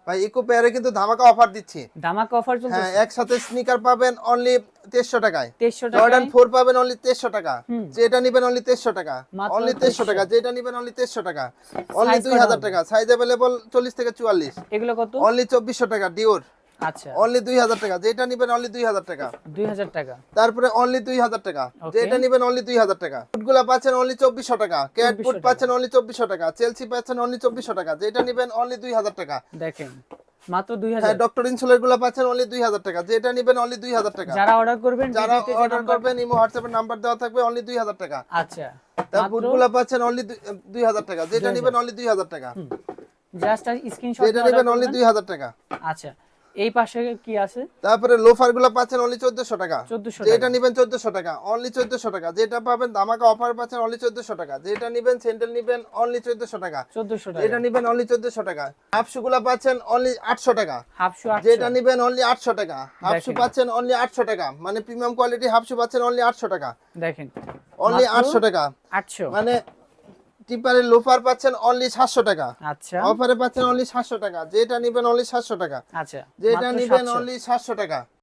ভাই ইকো পেয়ারে কিন্তু ধামাকা অফার দিচ্ছি। ধামাকা অফার চলছে। হ্যাঁ, একসাথে স্নিকার পাবেন অনলি 2300 টাকায়। 2300 জর্ডান টাকায় 4 পাবেন অনলি 2300 টাকা। যেটা নেবেন অনলি 2300 টাকা। মাত্র অনলি 2300 টাকা। 2300 যেটা নেবেন অনলি 2300 টাকা। অনলি সাইজ কত 2000 হবে? টাকা। সাইজ अवेलेबल 40 থেকে 44। এগুলো কত? অনলি 2400 টাকা ডিওর। আচ্ছা অনলি 2000 টাকা। যেটা নেবেন অনলি 2000 টাকা। 2000 টাকা। তারপরে অনলি 2000 টাকা। Okay. যেটা নেবেন অনলি 2000 টাকা। ফুটগুলা পাচ্ছেন অনলি 2400 টাকা। ক্যাট 2400 ফুট টাকা। পাচ্ছেন অনলি 2400 টাকা। চেলসি পাচ্ছেন অনলি 2400 টাকা। যেটা নেবেন অনলি 2000 টাকা। দেখেন মাত্র হ্যাঁ, 2000। ডক্টর ইনসুলের গুলা পাচ্ছেন অনলি 2000 টাকা। যেটা নেবেন অনলি 2000 টাকা। যারা অর্ডার করবেন যারা ভিডিওতে যে অর্ডার নাম্বার। করবেন ইমো হোয়াটসঅ্যাপের নাম্বার দেওয়া থাকবে অনলি 2000 টাকা। আচ্ছা তার মাত্র বুটগুলা পাচ্ছেন অনলি 2000 টাকা। যেটা 2000 নেবেন অনলি 2000 টাকা। জাস্ট স্ক্রিনশট যেটা অর্ডার নেবেন অনলি করবেন। 2000 টাকা। আচ্ছা এই পাশে কি আছে? তারপরে লোফার গুলা পাচ্ছেন অনলি 1400 টাকা। 1400 যেটা টাকা। নেবেন 1400 টাকা। অনলি 1400 টাকা। যেটা পাবেন ধামাকা অফার পাচ্ছেন অনলি 1400 টাকা। যেটা নেবেন স্যান্ডেল নেবেন অনলি 1400 টাকা। 1400 টাকা। যেটা নেবেন অনলি 1400 টাকা। হাফ শু গুলা পাচ্ছেন অনলি 800 টাকা। হাফ শু 800। যেটা নেবেন অনলি 800 টাকা। হাফ শু দেখেন। পাচ্ছেন অনলি 800 টাকা। মানে প্রিমিয়াম কোয়ালিটি হাফ শু পাচ্ছেন অনলি 800 টাকা। দেখেন অনলি মাত্র 800 টাকা। 800। মানে টিপারের লোফার পাচ্ছেন অনলি 700 টাকা। আচ্ছা অফারে পাচ্ছেন অনলি 700 টাকা। যেটা নেবেন অনলি 700 টাকা। আচ্ছা যেটা মাত্র নেবেন 700। অনলি 700 টাকা।